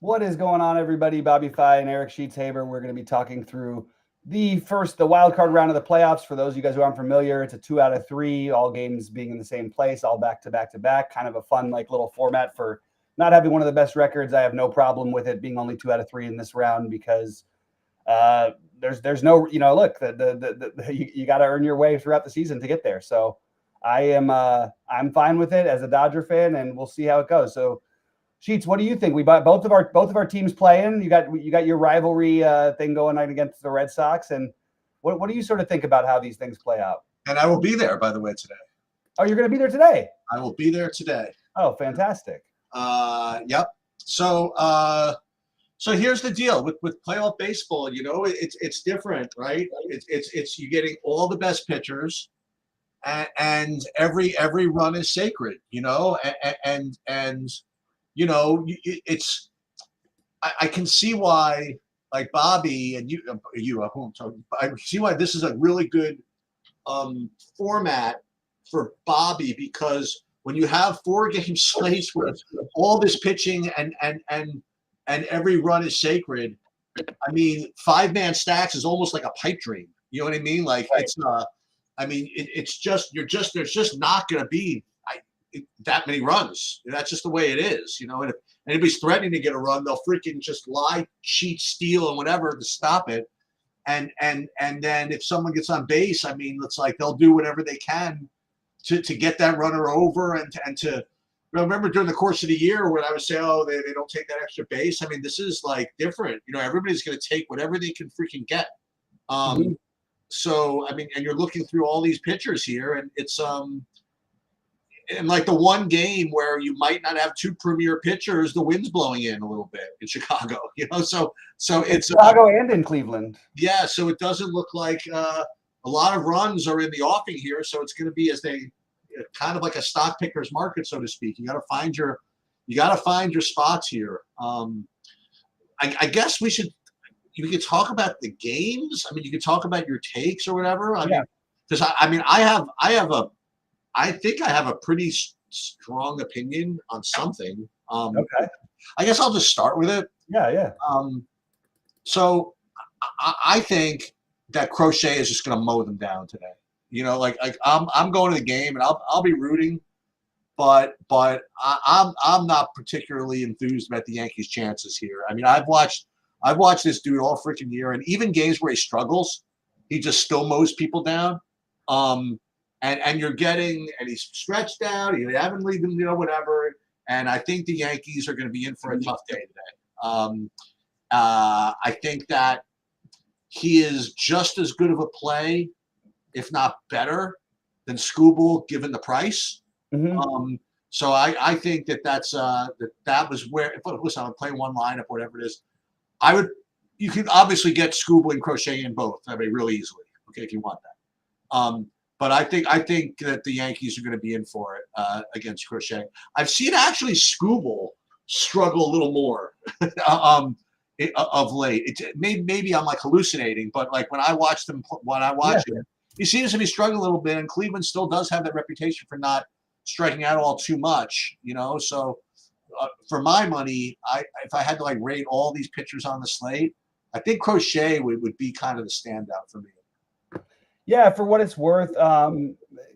What is going on, everybody? BobbyFi and Sheets. We're going to be talking through the wild card round of the playoffs. For those of you guys who aren't familiar, it's a 2 out of 3, all games being in the same place, all back to back to back. Kind of a fun, little format for not having one of the best records. I have no problem with it being only 2 out of 3 in this round because there's no, look, you got to earn your way throughout the season to get there. So I'm fine with it as a Dodger fan, and we'll see how it goes. So, Sheets, what do you think? We bought both of our teams playing. You got your rivalry thing going on against the Red Sox, and what do you sort of think about how these things play out? And I will be there, by the way, today. Oh, you're going to be there today? I will be there today. Oh, fantastic. Yep. So here's the deal with playoff baseball. It's different, right? It's you getting all the best pitchers, and every run is sacred. It's I can see why, like Bobby and you I see why this is a really good format for Bobby, because when you have 4-game slates with all this pitching and every run is sacred, I mean, 5-man stacks is almost like a pipe dream. You know what I mean? Like, right. It's there's just not going to be that many runs. That's just the way it is, and if anybody's threatening to get a run, they'll freaking just lie, cheat, steal, and whatever to stop it. And then if someone gets on base, I mean, it's like they'll do whatever they can to get that runner over and to remember during the course of the year when I would say, oh, they don't take that extra base. I mean, this is like different. Everybody's going to take whatever they can freaking get. So, I mean, and you're looking through all these pitchers here, and it's and like the one game where you might not have 2 premier pitchers, the wind's blowing in a little bit in Chicago, so it's Chicago and in Cleveland. Yeah. So it doesn't look like a lot of runs are in the offing here. So it's going to be kind of like a stock picker's market, so to speak. You got to find your spots here. I guess we could talk about the games. I mean, you could talk about your takes or whatever. I mean, because I think I have a pretty strong opinion on something. Okay. I guess I'll just start with it. Yeah. So I think that Crochet is just going to mow them down today. Like I'm going to the game and I'll be rooting, but I'm not particularly enthused about the Yankees' chances here. I mean, I've watched this dude all freaking year, and even games where he struggles, he just still mows people down. And you're getting, and he's stretched out. You haven't leave him, whatever. And I think the Yankees are going to be in for a tough day today. I think that he is just as good of a play, if not better, than Skubal given the price. Mm-hmm. So I think that was where. Listen, I'm playing one lineup, whatever it is. You can obviously get Skubal and Crochet in both. I mean, really easily. Okay, if you want that. But I think that the Yankees are going to be in for it against Crochet. I've seen actually Skubal struggle a little more of late. Maybe I'm like hallucinating, but like when I watch him, he seems to be struggling a little bit. And Cleveland still does have that reputation for not striking out all too much, So for my money, if I had to like rate all these pitchers on the slate, I think Crochet would be kind of the standout for me. Yeah, for what it's worth,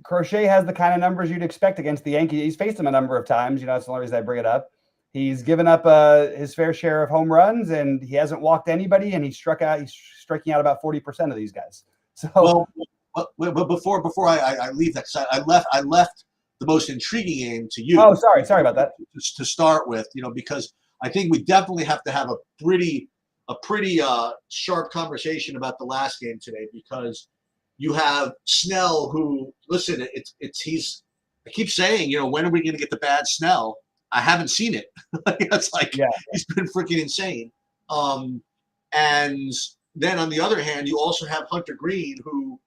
Crochet has the kind of numbers you'd expect against the Yankees. He's faced them a number of times. That's the only reason I bring it up. He's given up his fair share of home runs, and he hasn't walked anybody, and he's striking out about 40% of these guys. So, but before I leave that, because I left the most intriguing game to you. Oh, sorry about that. To start with, because I think we definitely have to have a pretty sharp conversation about the last game today, because you have Snell, who, listen, I keep saying, when are we going to get the bad Snell? I haven't seen it. It's like, He's been freaking insane. And then on the other hand, you also have Hunter Green, who,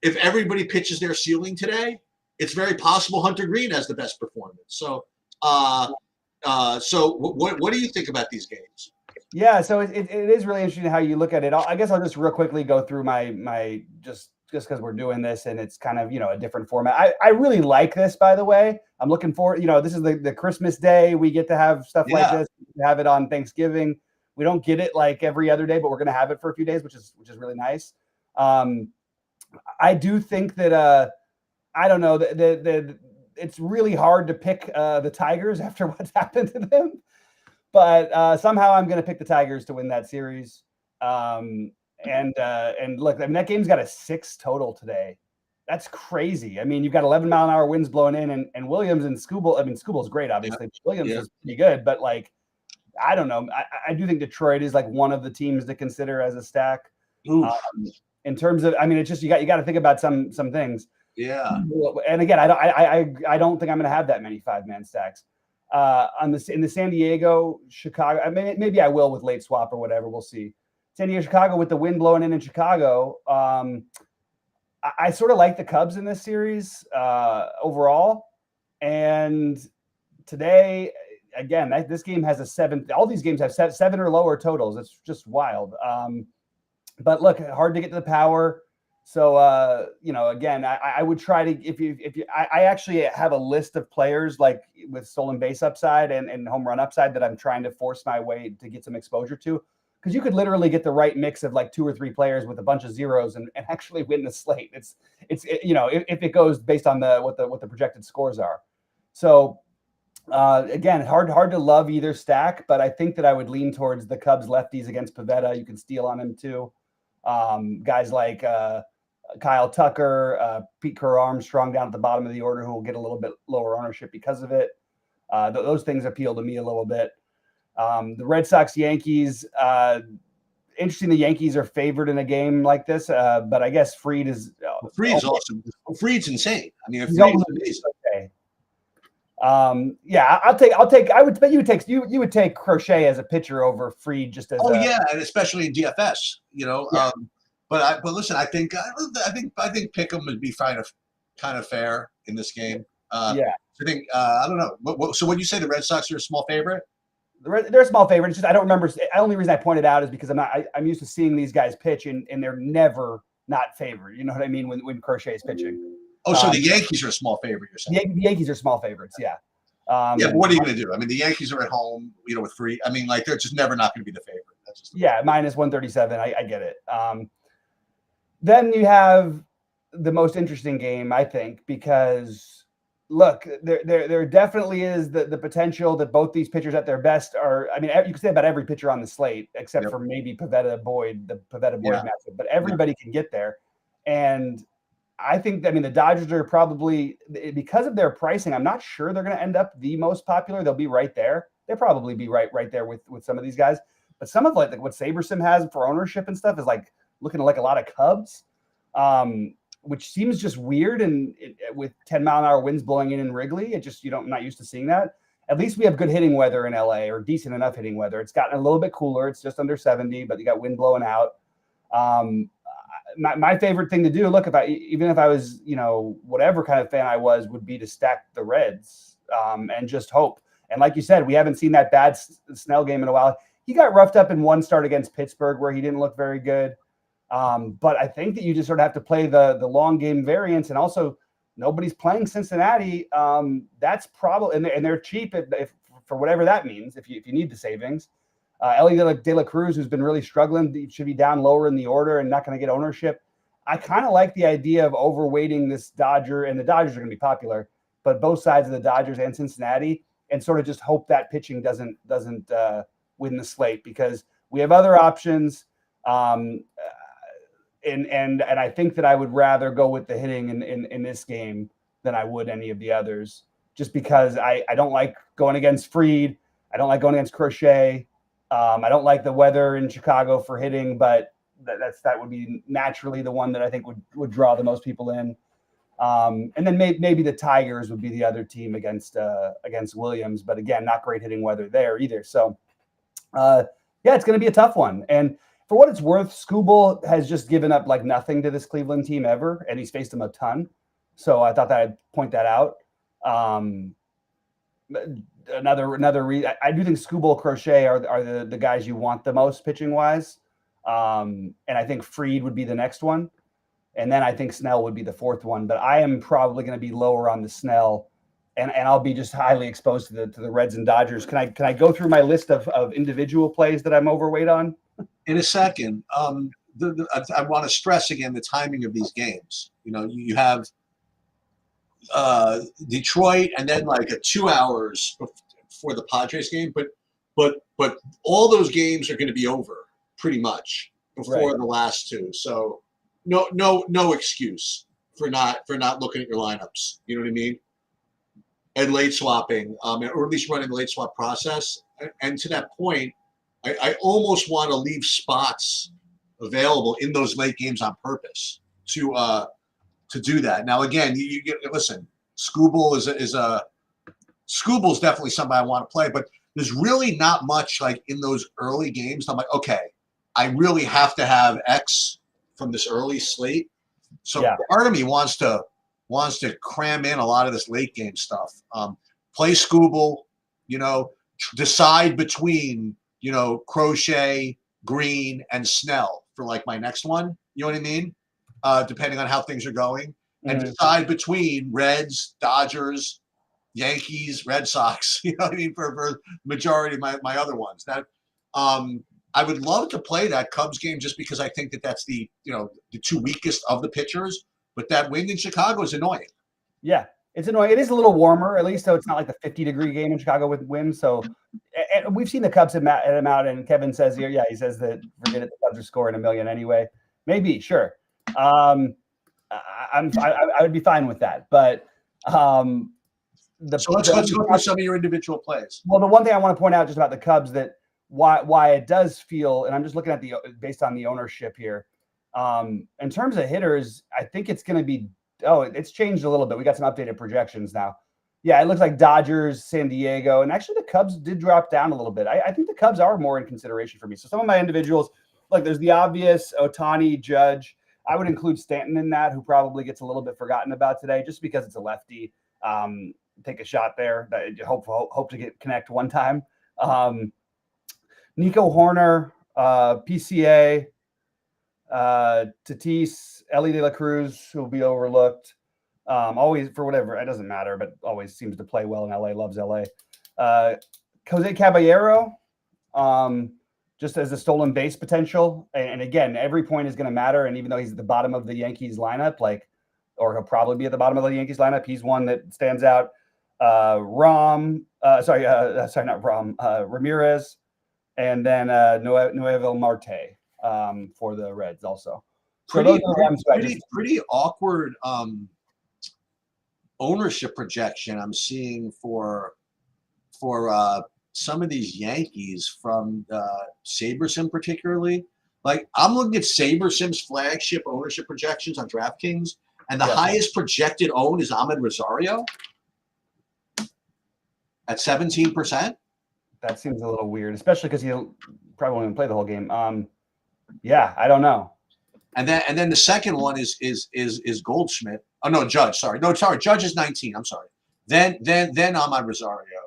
if everybody pitches their ceiling today, it's very possible Hunter Green has the best performance. So, what do you think about these games? Yeah, so it is really interesting how you look at it. I guess I'll just real quickly go through my just just because we're doing this and it's kind of, a different format. I really like this, by the way. I'm looking forward, this is the Christmas day. We get to have stuff like this. We have it on Thanksgiving. We don't get it like every other day, but we're going to have it for a few days, which is really nice. I do think that, I don't know, it's really hard to pick the Tigers after what's happened to them. But somehow I'm going to pick the Tigers to win that series. And look, I mean, that game's got a 6 total today. That's crazy. I mean, you've got 11-mile-an-hour winds blowing in, and Williams and Skubal. I mean, Skubal's great, obviously. Yeah. Williams is pretty good, but like, I don't know. I do think Detroit is like one of the teams to consider as a stack. In terms of, I mean, it's just you got to think about some things. Yeah. And again, I don't think I'm going to have that many 5-man stacks. In the San Diego, Chicago. I mean, maybe I will with late swap or whatever. We'll see. San Diego, Chicago, with the wind blowing in Chicago. I sort of like the Cubs in this series overall. And today, again, this game has a 7. All these games have 7 or lower totals. It's just wild. But look, hard to get to the power. So, again, I would try to, if you, I actually have a list of players like with stolen base upside and home run upside that I'm trying to force my way to get some exposure to. Because you could literally get the right mix of like 2 or 3 players with a bunch of zeros and actually win the slate. It's if it goes based on what the projected scores are. So again, hard to love either stack, but I think that I would lean towards the Cubs lefties against Pivetta. You can steal on him too. Guys like Kyle Tucker, Pete Kerr-Armstrong down at the bottom of the order who will get a little bit lower ownership because of it. Those things appeal to me a little bit. The Red Sox, Yankees, interesting. The Yankees are favored in a game like this, but I guess Fried is awesome. Fried's insane. I mean, Fried's amazing. Okay. Yeah, I would bet you would take Crochet as a pitcher over Fried just as. Oh yeah, and especially in DFS, Yeah. But listen, I think Pick'em would be kind of fair in this game. Yeah. I think I don't know. So when you say the Red Sox are a small favorite? They're a small favorite. It's just I don't remember. The only reason I pointed out is because I'm used to seeing these guys pitch and they're never not favored. You know what I mean? When Crochet is pitching. Oh, so the Yankees are a small favorite, you're saying? The Yankees are small favorites, yeah. But what are you going to do? I mean, the Yankees are at home, with Fried. I mean, like, they're just never not going to be the favorite. That's just minus 137. I get it. Then you have the most interesting game, I think, because look, there definitely is the potential that both these pitchers at their best are. I mean, you can say about every pitcher on the slate except for maybe Pivetta Boyd, the Pivetta Boyd matchup, but everybody can get there. And I think, the Dodgers are probably, because of their pricing, I'm not sure they're going to end up the most popular. They'll be right there. They'll probably be right there with some of these guys. But some of like what SaberSim has for ownership and stuff is like looking like a lot of Cubs, which seems just weird. And with 10-mile-an-hour winds blowing in Wrigley, I'm not used to seeing that. At least we have good hitting weather in LA, or decent enough hitting weather. It's gotten a little bit cooler. It's just under 70, but you got wind blowing out. My favorite thing to do, look, even if I was, whatever kind of fan I was, would be to stack the Reds and just hope. And like you said, we haven't seen that bad Snell game in a while. He got roughed up in one start against Pittsburgh where he didn't look very good. But I think that you just sort of have to play the long game variance. And also, nobody's playing Cincinnati. That's probably, and they're cheap if for whatever that means, if you need the savings. Ellie De La Cruz, who's been really struggling, should be down lower in the order and not going to get ownership. I kind of like the idea of overweighting this Dodger, and the Dodgers are going to be popular, but both sides of the Dodgers and Cincinnati, and sort of just hope that pitching doesn't win the slate, because we have other options. And I think that I would rather go with the hitting in this game than I would any of the others, just because I don't like going against Fried. I don't like going against Crochet. I don't like the weather in Chicago for hitting, but that would be naturally the one that I think would draw the most people in. And then maybe the Tigers would be the other team against Williams, but again, not great hitting weather there either. So it's going to be a tough one. And for what it's worth, Skubal has just given up like nothing to this Cleveland team ever, and he's faced them a ton. So I thought that I'd point that out. Another reason, I do think Skubal, Crochet are the guys you want the most pitching wise, and I think Fried would be the next one. And then I think Snell would be the fourth one. But I am probably going to be lower on the Snell, and I'll be just highly exposed to the Reds and Dodgers. Can I go through my list of individual plays that I'm overweight on? In a second. I want to stress again the timing of these games. You have Detroit, and then like 2 hours before the Padres game, but all those games are going to be over pretty much before the last two. So no excuse for not looking at your lineups. You know what I mean? And late swapping, or at least running the late swap process. And to that point, I almost want to leave spots available in those late games on purpose to do that. Now, again, you get listen. Skubal Skubal's definitely somebody I want to play, but there's really not much like in those early games. I'm like, okay, I really have to have X from this early slate. So part of me wants to cram in a lot of this late game stuff. Play Skubal, decide between Crochet, Green, and Snell for like my next one. You know what I mean? Depending on how things are going, and decide between Reds, Dodgers, Yankees, Red Sox. You know what I mean? For majority of my other ones. That I would love to play that Cubs game just because I think that's the two weakest of the pitchers. But that wind in Chicago is annoying. Yeah, it's annoying. It is a little warmer, at least, so it's not like the 50-degree game in Chicago with wind. So, and we've seen the Cubs hit him out, and Kevin says here, he says that forget it, the Cubs are scoring 1 million anyway. Maybe, sure. I would be fine with that, but so let's go through some of your individual plays. Well, the one thing I want to point out just about the Cubs that why it does feel, and I'm just looking at based on the ownership here. In terms of hitters, I think it's going to be. It's changed a little bit. We got some updated projections now. Yeah, it looks like Dodgers, San Diego, and actually the Cubs did drop down a little bit. I think the Cubs are more in consideration for me. So some of my individuals, like there's the obvious Ohtani, Judge. I would include Stanton in that, who probably gets a little bit forgotten about today, just because it's a lefty. Take a shot there. Hope to connect one time. Nico Horner, PCA. Tatis, Ellie De La Cruz, who will be overlooked. Always for whatever, it doesn't matter, but always seems to play well in LA, loves LA. Jose Caballero, just as a stolen base potential. And again, every point is going to matter. And even though he's at the bottom of the Yankees lineup, or he'll probably be at the bottom of the Yankees lineup, he's one that stands out. Ramirez, and then Noel Marte. For the Reds also. So pretty awkward ownership projection I'm seeing for some of these Yankees from SaberSim particularly. Like I'm looking at SaberSim's flagship ownership projections on DraftKings, and the highest projected own is Ahmed Rosario at 17%. That seems a little weird, especially because he'll probably won't even play the whole game. Yeah, I don't know. And then the second one is Goldschmidt. Oh no, Judge. Sorry, Judge is 19. I'm sorry. Then Ahmad Rosario,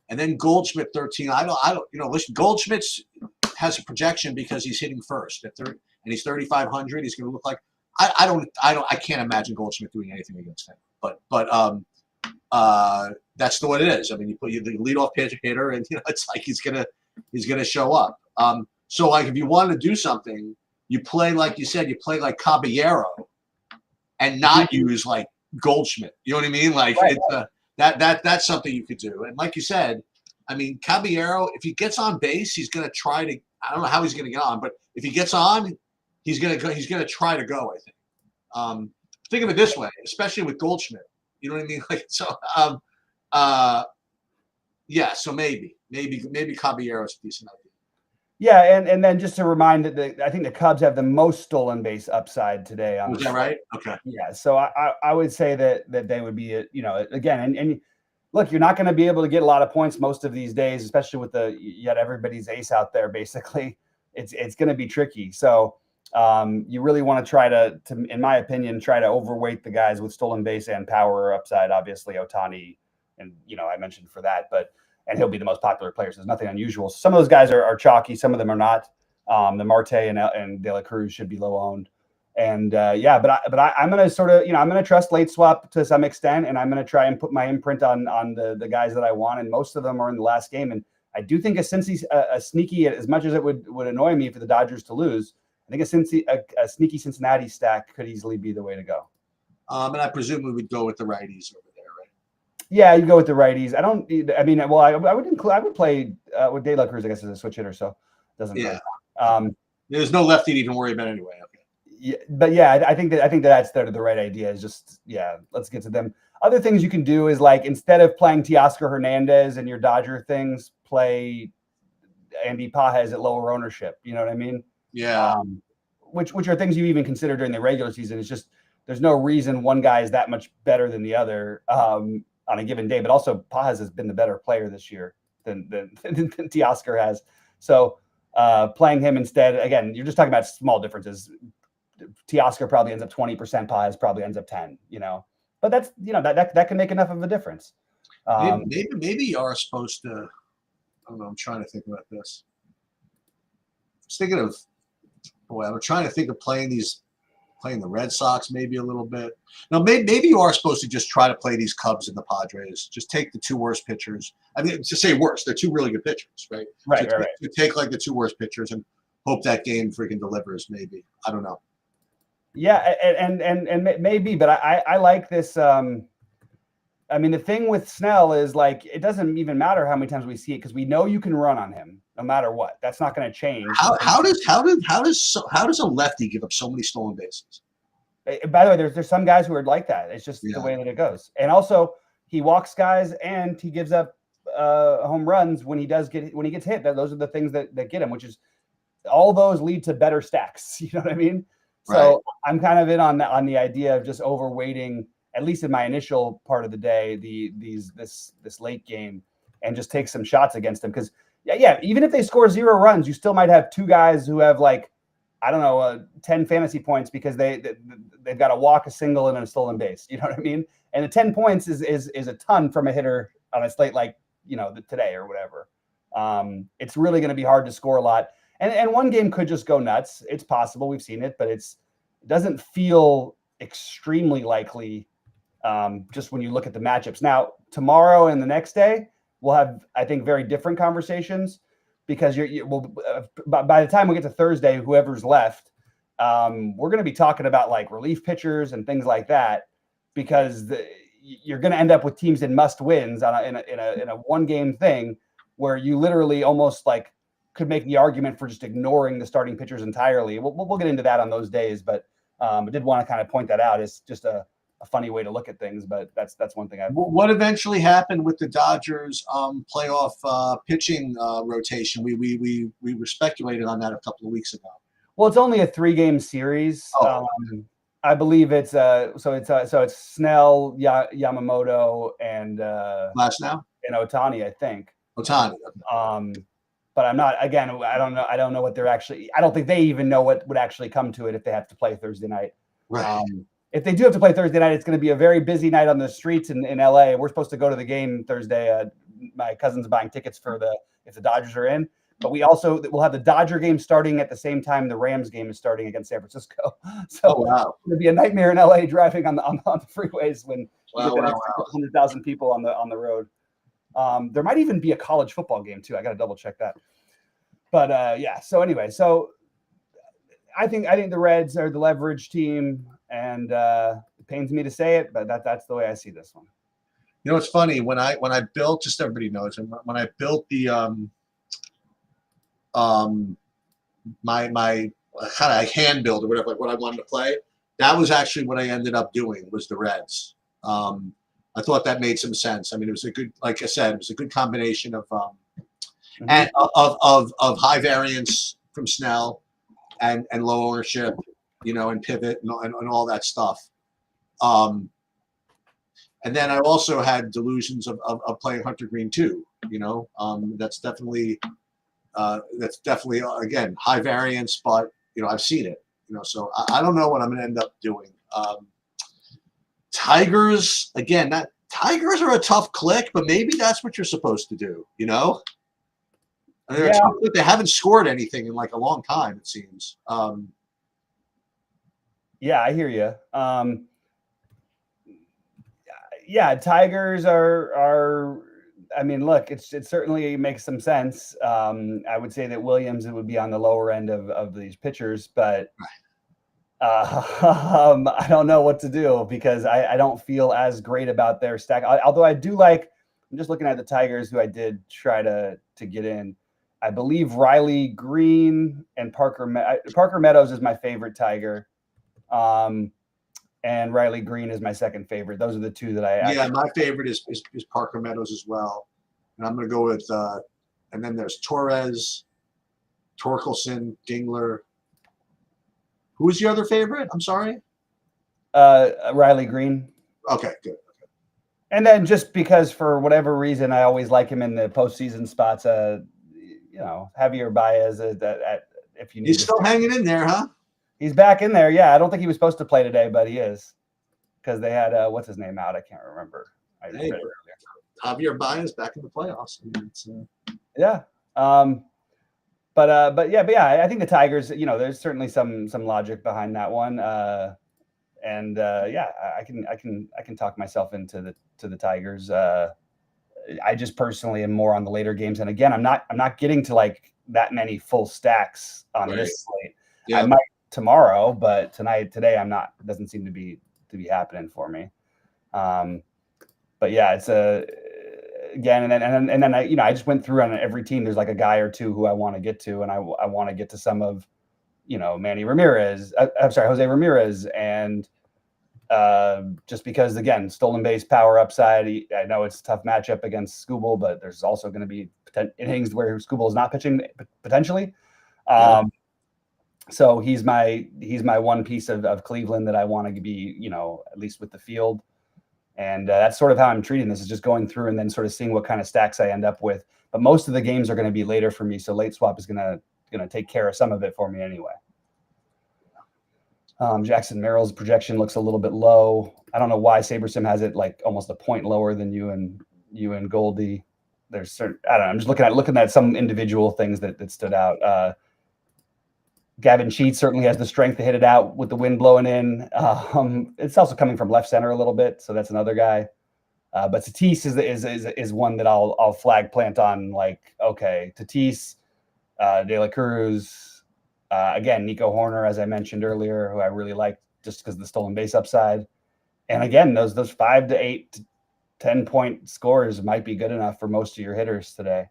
and then Goldschmidt 13. I don't. Listen, Goldschmidt has a projection because he's hitting first at 30, and he's 3,500. He's going to look like I can't imagine Goldschmidt doing anything against him. But that's the way it is. I mean, you put the leadoff hitter, and it's like he's gonna show up. So like if you want to do something, you play like you said, you play like Caballero, and not use like Goldschmidt. You know what I mean? Like that's something you could do. And like you said, I mean Caballero, if he gets on base, he's going to try to. I don't know how he's going to get on, but if he gets on, he's going to try to go. I think. Think of it this way, especially with Goldschmidt. You know what I mean? Like so. Yeah. So maybe Caballero is a decent idea. Yeah, and then just to remind that I think the Cubs have the most stolen base upside today. Was that right? Okay. Yeah, so I would say that they would be, again, and look, you're not going to be able to get a lot of points most of these days, especially with yet everybody's ace out there. Basically, it's going to be tricky. So you really want to try to, in my opinion, try to overweight the guys with stolen base and power upside. Obviously, Ohtani, and I mentioned for that, and he'll be the most popular player. So there's nothing unusual. Some of those guys are chalky. Some of them are not. The Marte and De La Cruz should be low owned. And I'm going to sort of, I'm going to trust late swap to some extent, and I'm going to try and put my imprint on the guys that I want, and most of them are in the last game. And I do think a sneaky, as much as it would annoy me for the Dodgers to lose, I think a sneaky Cincinnati stack could easily be the way to go. And I presume we would go with the righties over there, right? Yeah, you go with the righties. I would play with De La Cruz, I guess, as a switch hitter, so it doesn't matter. There's no lefty to even worry about anyway. Okay. Yeah, but yeah, I think that's the right idea. Is just let's get to them. Other things you can do is, like, instead of playing Teoscar Hernandez and your Dodger things, play Andy Pages at lower ownership. You know what I mean? Yeah. Which are things you even consider during the regular season. It's just there's no reason one guy is that much better than the other on a given day. But also Pages has been the better player this year than Teoscar has. So playing him instead, again, you're just talking about small differences. Teoscar probably ends up 20%, Pages probably ends up 10, but that's, that can make enough of a difference. Maybe you are supposed to, I don't know, I'm trying to think about this. I was thinking of, I'm trying to think of playing the Red Sox maybe a little bit. No, maybe you are supposed to just try to play these Cubs and the Padres. Just take the two worst pitchers. I mean, to say worse, they're two really good pitchers, right? Right. To take like the two worst pitchers and hope that game freaking delivers. Maybe, I don't know. Yeah, and maybe, but I like this. I mean, the thing with Snell is, like, it doesn't even matter how many times we see it, because we know you can run on him no matter what. That's not going to change. How does a lefty give up so many stolen bases? By the way, there's some guys who are like that. It's just the way that it goes. And also, he walks guys and he gives up home runs when he gets hit. Those are the things that get him, which is all those lead to better stacks. You know what I mean? So right. I'm kind of in on the idea of just overweighting, at least in my initial part of the day, this late game, and just take some shots against them. Because even if they score 0 runs, you still might have two guys who have, like, I don't know, 10 fantasy points because they've got to walk, a single, and a stolen base. You know what I mean? And the 10 points is a ton from a hitter on a slate like today or whatever. It's really going to be hard to score a lot. And one game could just go nuts. It's possible. We've seen it, but it doesn't feel extremely likely just when you look at the matchups. Now, tomorrow and the next day, we'll have, I think, very different conversations, because by the time we get to Thursday, whoever's left, we're going to be talking about, like, relief pitchers and things like that, because you're going to end up with teams in must wins in a one game thing where you literally almost, like, could make the argument for just ignoring the starting pitchers entirely. We'll get into that on those days, but I did want to kind of point that out. It's just a funny way to look at things, but that's one thing. What eventually happened with the Dodgers playoff pitching rotation? We were speculating on that a couple of weeks ago. Well, it's only a 3-game series. I believe it's it's Snell, Yamamoto, and Glasnow and Ohtani, I think. Ohtani. But I'm not. Again, I don't know. I don't know what they're actually. I don't think they even know what would actually come to it if they have to play Thursday night. Right. If they do have to play Thursday night, it's going to be a very busy night on the streets in LA. We're supposed to go to the game Thursday. My cousin's buying tickets if the Dodgers are in. But we'll have the Dodger game starting at the same time the Rams game is starting against San Francisco. So wow. It's going to be a nightmare in LA driving on the freeways when you get 100,000 people on the road. There might even be a college football game too. I got to double check that. But so anyway, so I think the Reds are the leverage team, and it pains me to say it, but that's the way I see this one. You know, it's funny when I built, just everybody knows, and when I built the my kind of hand build or whatever, like what I wanted to play, that was actually what I ended up doing was the Reds. I thought that made some sense. I mean, it was a good, like I said, it was a good combination of and of high variance from Snell and low ownership, and pivot and all that stuff. And then I also had delusions of playing Hunter Green too. That's definitely again high variance, but I've seen it. So I don't know what I'm going to end up doing. Tigers, again, Tigers are a tough click, but maybe that's what you're supposed to do, They're a tough click. They haven't scored anything in like a long time, it seems. Yeah, I hear you. Yeah, Tigers are. I mean, look, it certainly makes some sense. I would say that Williams would be on the lower end of these pitchers, but I don't know what to do because I don't feel as great about their stack. Although I do like. I'm just looking at the Tigers, who I did try to get in. I believe Riley Green and Parker Meadows is my favorite Tiger. And Riley Green is my second favorite. Those are the two that I Yeah, my favorite is Parker Meadows as well. And I'm going to go with, and then there's Torres, Torkelson, Dingler. Who was your other favorite? I'm sorry. Riley Green. Okay, good. And then just because for whatever reason I always like him in the postseason spots, Javier Baez if you need. He's still hanging in there, huh? He's back in there. Yeah, I don't think he was supposed to play today, but he is because they had what's his name out. I can't remember. Hey, Javier Baez back in the playoffs. I mean, yeah. But yeah, I think the Tigers. There's certainly some logic behind that one. Yeah, I can talk myself into the Tigers. I just personally am more on the later games, and again, I'm not getting to like that many full stacks on this slate. Yeah. I might tomorrow, but today I'm not. It doesn't seem to be happening for me. But yeah, it's again, and then I just went through on every team. There's like a guy or two who I want to get to, and I want to get to some of Manny Ramirez. I'm sorry, Jose Ramirez, and just because again, stolen base power upside. I know it's a tough matchup against Skubal, but there's also going to be innings where Skubal is not pitching potentially. So he's my one piece of Cleveland that I want to be, at least with the field. And that's sort of how I'm treating this, is just going through and then sort of seeing what kind of stacks I end up with. But most of the games are going to be later for me, so late swap is going to take care of some of it for me anyway. Jackson Merrill's projection looks a little bit low. I don't know why SaberSim has it like almost a point lower than you and Goldie. There's certain, I don't know. I'm just looking at some individual things that stood out. Gavin Sheets certainly has the strength to hit it out with the wind blowing in. It's also coming from left center a little bit, so that's another guy. But Tatis is one that I'll flag plant on. Like, okay, Tatis, De La Cruz, again, Nico Horner, as I mentioned earlier, who I really like just because of the stolen base upside. And again, those 5 to 8 to 10 point scores might be good enough for most of your hitters today.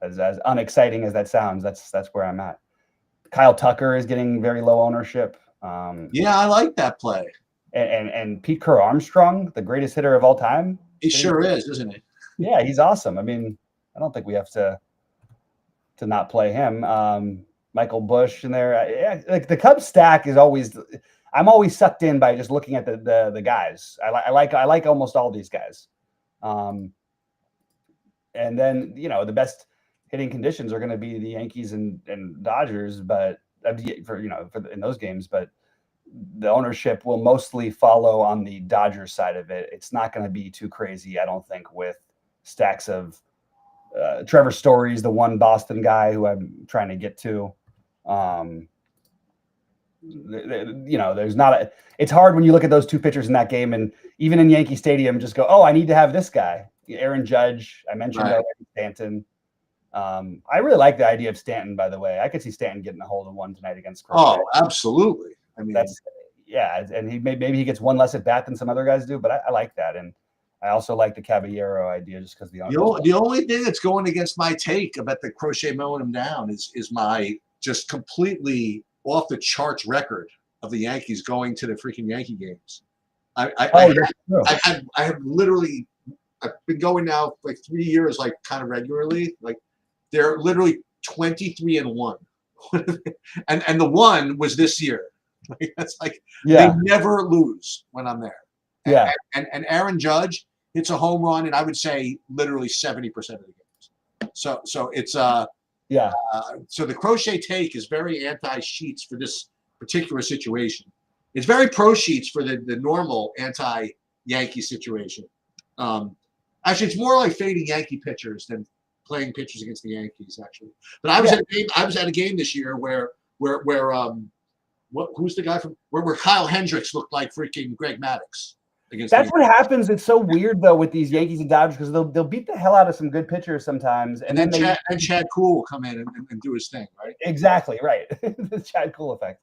As unexciting as that sounds, that's where I'm at. Kyle Tucker is getting very low ownership. Yeah, I like that play. And Pete Kerr Armstrong, the greatest hitter of all time. He sure is, isn't he? Yeah, he's awesome. I mean, I don't think we have to not play him. Michael Busch in there. Yeah, like the Cubs stack is always. I'm always sucked in by just looking at the guys. I like almost all these guys. And then the best hitting conditions are going to be the Yankees and Dodgers, but in those games, but the ownership will mostly follow on the Dodgers side of it. It's not going to be too crazy, I don't think, with stacks of Trevor Story's the one Boston guy who I'm trying to get to. There's not it's hard when you look at those two pitchers in that game, and even in Yankee Stadium, just go, oh, I need to have this guy. Aaron Judge, I mentioned already, Stanton. I really like the idea of Stanton, by the way. I could see Stanton getting a hold of one tonight against Crochet. Oh, absolutely. I mean, and maybe he gets one less at bat than some other guys do, but I like that. And I also like the Caballero idea just because the only thing that's going against my take about the Crochet mowing him down is my just completely off the charts record of the Yankees going to the freaking Yankee games. I've been going now like 3 years, like kind of regularly. Like they're literally 23-1, and the one was this year. Like, that's like they never lose when I'm there. And Aaron Judge hits a home run, and I would say literally 70% of the games. So it's so the Crochet take is very anti-Sheets for this particular situation. It's very pro Sheets for the normal anti-Yankee situation. Actually, it's more like fading Yankee pitchers than playing pitchers against the Yankees. Actually, but I was at a game this year where who's the guy from where Kyle Hendricks looked like freaking Greg Maddux against. That's what happens. It's so weird though with these Yankees and Dodgers because they'll beat the hell out of some good pitchers sometimes, and then Chad Cool will come in and do his thing, right? Exactly right. The Chad Cool effect.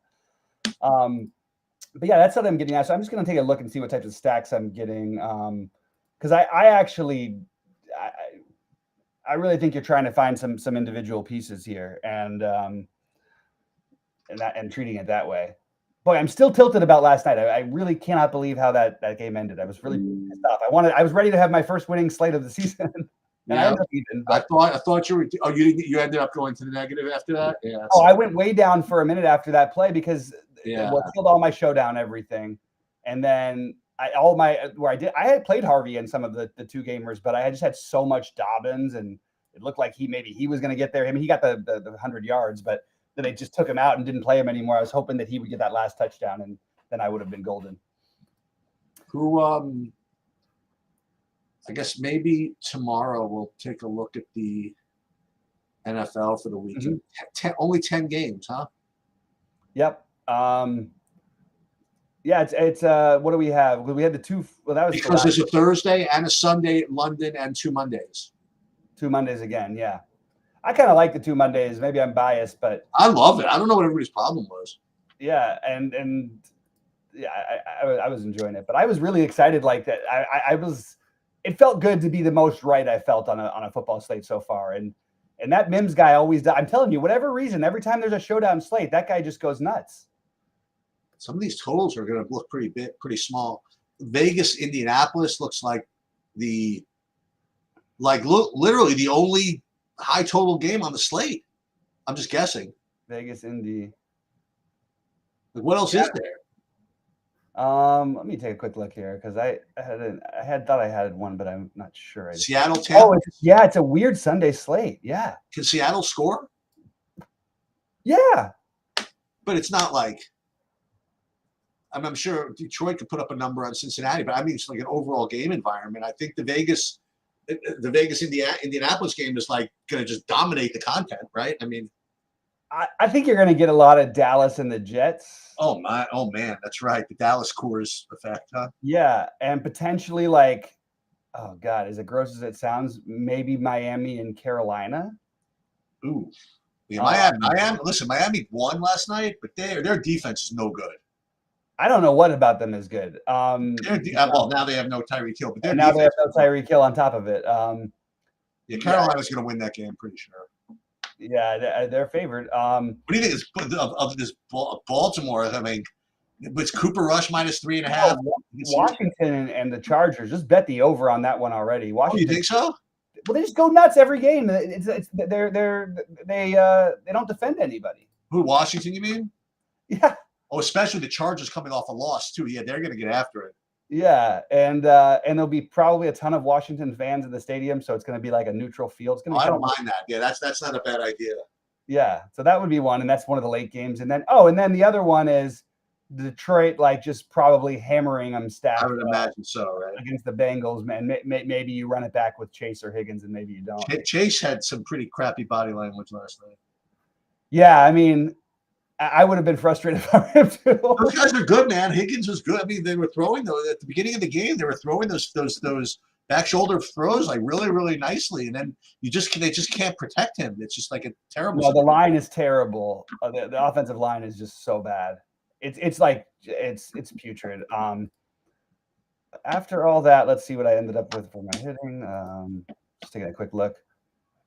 But yeah, that's what I'm getting at. So I'm just going to take a look and see what types of stacks I'm getting. Because I really think you're trying to find some individual pieces here and treating it that way. Boy, I'm still tilted about last night. I really cannot believe how that game ended. I was really pissed off. I was ready to have my first winning slate of the season. Yeah. I thought you were. Oh, you ended up going to the negative after that. Yeah. Oh, I went way down for a minute after that play because what killed all my showdown everything, and then I had played Harvey in some of the 2 gamers, but I just had so much Dobbins, and it looked like he was going to get there. I mean, he got the 100 yards, but then they just took him out and didn't play him anymore. I was hoping that he would get that last touchdown, and then I would have been golden. Who I guess maybe tomorrow we'll take a look at the NFL for the weekend. Only 10 games, huh? Yep. Yeah, it's what do we have? We had the 2. Well, that was because there's a Thursday and a Sunday in London and 2 Mondays. 2 Mondays again, yeah. I kind of like the 2 Mondays. Maybe I'm biased, but I love it. I don't know what everybody's problem was. Yeah, and yeah, I was enjoying it, but I was really excited like that. I was. It felt good to be the most right I felt on a football slate so far, and that Mims guy always does. I'm telling you, whatever reason, every time there's a showdown slate, that guy just goes nuts. Some of these totals are going to look pretty small. Vegas, Indianapolis looks like literally the only high total game on the slate. I'm just guessing. Vegas, Indy. What else is there? Let me take a quick look here because I thought I had one, but I'm not sure. Seattle, Tampa. Oh, it's a weird Sunday slate. Yeah. Can Seattle score? Yeah. But it's not like. I'm sure Detroit could put up a number on Cincinnati, but I mean it's like an overall game environment. I think the Vegas Indianapolis game is like going to just dominate the content, right? I mean, I think you're going to get a lot of Dallas and the Jets. Oh man, that's right. The Dallas Coors effect, huh? Yeah, and potentially like, oh God, as gross as it sounds, maybe Miami and Carolina. Ooh, yeah, Miami. Listen, Miami won last night, but their defense is no good. I don't know what about them is good. Well, now they have no Tyreek Hill, but now they have no Tyreek Hill on top of it. Yeah, Carolina's going to win that game, pretty sure. Yeah, they're favored. What do you think of this Baltimore? I mean, was Cooper Rush minus 3.5? Washington and the Chargers. Just bet the over on that one already. Washington. Oh, you think so? Well, they just go nuts every game. They don't defend anybody. Who, Washington? You mean? Yeah. Oh, especially the Chargers coming off a loss too. Yeah, they're going to get after it. Yeah, and there'll be probably a ton of Washington fans in the stadium, so it's going to be like a neutral field. It's going to I don't mind that. Yeah, that's not a bad idea. Yeah, so that would be one, and that's one of the late games. And then the other one is Detroit, like just probably hammering them stacked. I would imagine so, right? Against the Bengals, man. Maybe you run it back with Chase or Higgins, and maybe you don't. Chase had some pretty crappy body language last night. Yeah, I mean, I would have been frustrated if I were him too. Those guys are good, man. Higgins was good. I mean, they were throwing those at the beginning of the game. They were throwing those back shoulder throws like really, really nicely, and then they just can't protect him. It's just like a terrible. No, the line is terrible. The offensive line is just so bad. It's putrid. After all that, let's see what I ended up with for my hitting. Just taking a quick look.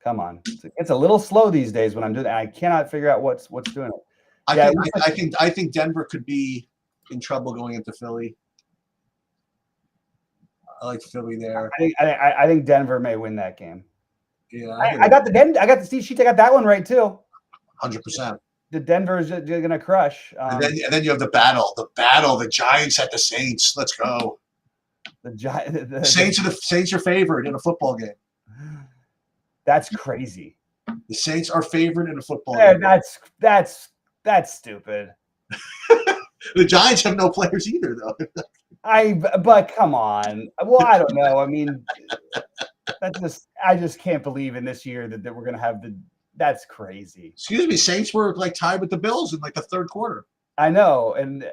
Come on, it's a little slow these days when I'm doing that. I cannot figure out what's doing it. I think Denver could be in trouble going into Philly. I like Philly there. I think Denver may win that game. Yeah, I got the Steve Sheets. I got that one right too. 100%. The Denver is going to crush. And then you have the battle. The Giants at the Saints. Let's go. The Saints are favored in a football game. That's crazy. The Saints are favored in a football game. That's stupid. The Giants have no players either, though. But come on. Well, I don't know. I mean, I just can't believe in this year that we're going to have that's crazy. Excuse me, Saints were like tied with the Bills in like the third quarter. I know, and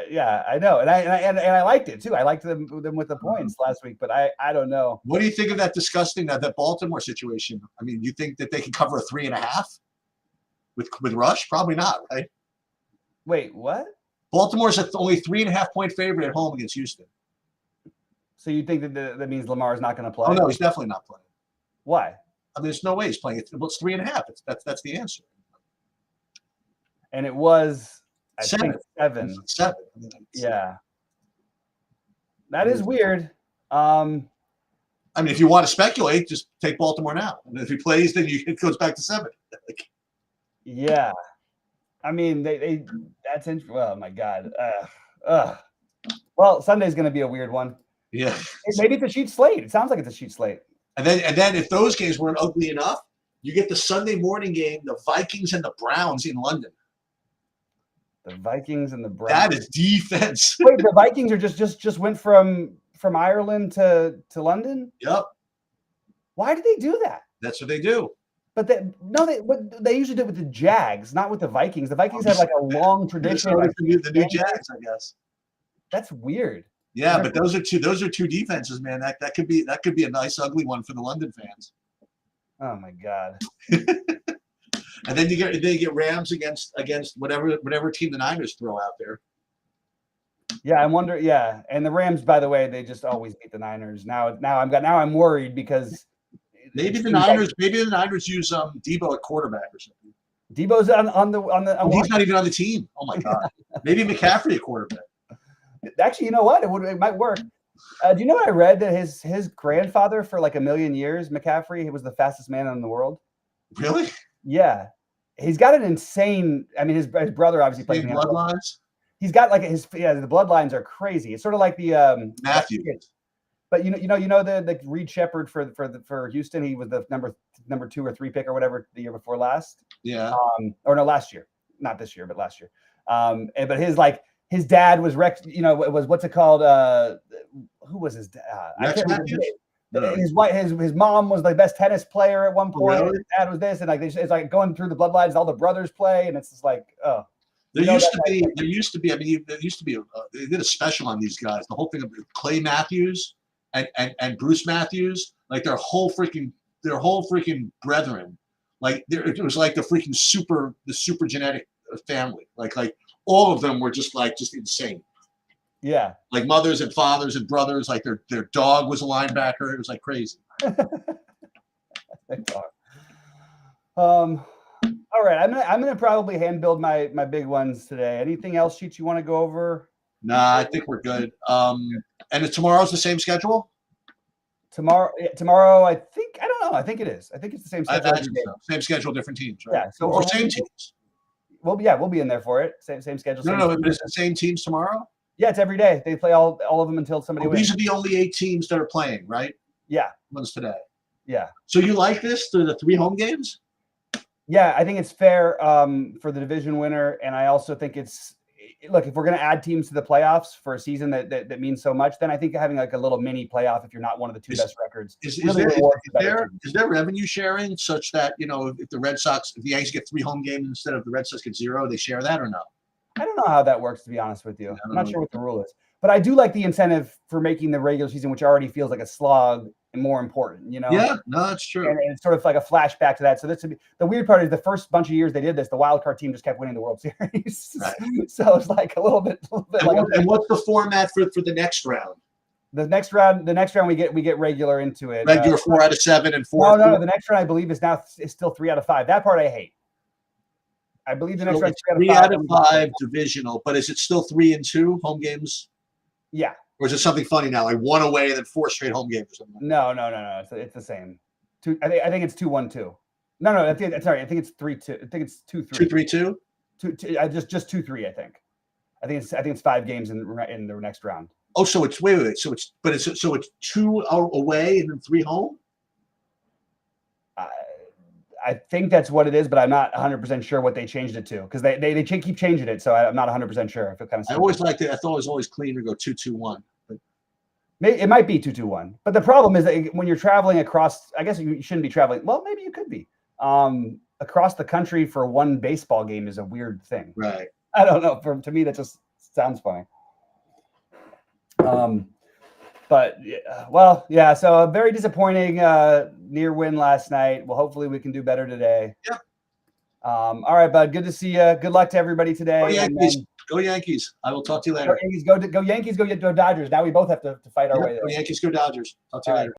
yeah, I know, and I liked it too. I liked them with the points last week, but I don't know. What do you think of that disgusting that Baltimore situation? I mean, you think that they can cover a 3.5 with Rush? Probably not, right? Wait, what? Baltimore's only 3.5 point favorite at home against Houston. So you think that means Lamar's not going to play? Oh no, he's definitely not playing. Why? I mean, there's no way he's playing. Well, it's 3.5. That's the answer. And it was I 7. think 7. 7. Yeah, that is weird. I mean, if you want to speculate, just take Baltimore now. And if he plays, then it goes back to 7. Yeah, I mean that's interesting. Oh my God. Well, Sunday's going to be a weird one. Yeah. Maybe it's a cheat slate. It sounds like it's a cheat slate. And then if those games weren't ugly enough, you get the Sunday morning game, the Vikings and the Browns in London. The Vikings and the Browns. That is defense. Wait, the Vikings are just went from Ireland to London? Yep. Why did they do that? That's what they do. But they usually do it with the Jags, not with the Vikings. The Vikings have like a long tradition. Like the new Jags, I guess. That's weird. Yeah, but those are two defenses, man. That could be a nice ugly one for the London fans. Oh my God. And then you get Rams against whatever team the Niners throw out there. Yeah, I wonder. Yeah, and the Rams, by the way, they just always beat the Niners. Now I'm worried because maybe the Niners use Debo at quarterback or something. Debo's on the. He's not even on the team. Oh my God. Maybe McCaffrey at quarterback. Actually, you know what? It might work. Do you know what I read that his grandfather for like 1 million years, McCaffrey, he was the fastest man in the world. Really? Yeah, he's got an insane. I mean, his brother obviously played bloodlines. He's got like the bloodlines are crazy. It's sort of like the Matthew. But you know the Reed Shepherd for Houston. He was the number 2 or 3 pick or whatever the year before last. Yeah. Or no, last year, not this year, but last year. But his dad was it was what's it called? Who was his dad? I can't remember his name. His mom was the best tennis player at one point. Really? His dad was this, and like it's like going through the bloodlines. All the brothers play, and it's just like There used to be. I mean, there used to be. They did a special on these guys. The whole thing of Clay Matthews and Bruce Matthews, like their whole freaking brethren. Like it was like the super genetic family. Like all of them were just insane. Yeah. Like mothers and fathers and brothers. Like their dog was a linebacker. It was like crazy. All right, I'm gonna probably hand build my big ones today. Anything else, Sheets, you want to go over? Nah, I think we're good. And tomorrow's the same schedule? Tomorrow, I think I don't know. I think it is. I think it's the same schedule. So. Same schedule, different teams, right? Yeah. Or same teams. We'll be in there for it. Same schedule. No, but it's the same teams tomorrow? Yeah, it's every day. They play all of them until somebody wins. These are the only 8 teams that are playing, right? Yeah. Ones today. Yeah. So you like this through the 3 home games? Yeah, I think it's fair for the division winner, and I also think it's look, if we're going to add teams to the playoffs for a season that means so much, then I think having like a little mini playoff if you're not one of the 2 best records is there revenue sharing such that if the Yankees get 3 home games instead of the Red Sox get 0, they share that or no? I don't know how that works, to be honest with you. I'm not sure what the rule is, but I do like the incentive for making the regular season, which already feels like a slog, more important. Yeah, no, that's true. And it's sort of like a flashback to that. So the weird part is the first bunch of years they did this, the wild card team just kept winning the World Series. Right. So it's like a little bit. And what's the format for the next round? The next round we get regular into it. Regular 4 out of 7 and 4. No. The next round I believe is still 3 out of 5. That part I hate. I believe the next round 3 out of 5 divisional, but is it still 3 and 2 home games? Yeah. Or is it something funny now, like 1 away and then 4 straight home games or something? No. It's the same. I think it's 2-1-2. No. I think it's 3-2. I think it's 2-3. 2-3-2. Just 2-3. I think it's 5 games in the next round. Oh, so it's wait. So it's 2 away and then 3 home. I think that's what it is, but I'm not 100% sure what they changed it to because they keep changing it. So I'm not 100% sure. I feel kind of. I always liked it. I thought it was always clean to go 2-2-1. But it might be 2-2-1. But the problem is that when you're traveling across, I guess you shouldn't be traveling. Well, maybe you could be across the country for one baseball game is a weird thing. Right. I don't know. To me, that just sounds funny. But well, yeah. So a very disappointing near win last night. Well, hopefully we can do better today. Yep. All right, bud. Good to see you. Good luck to everybody today. Go Yankees. Go Yankees. I will talk to you later. Go Yankees. Go Yankees. Go Dodgers. Now we both have to fight our way there. Go Yankees. Go Dodgers. Talk to you later.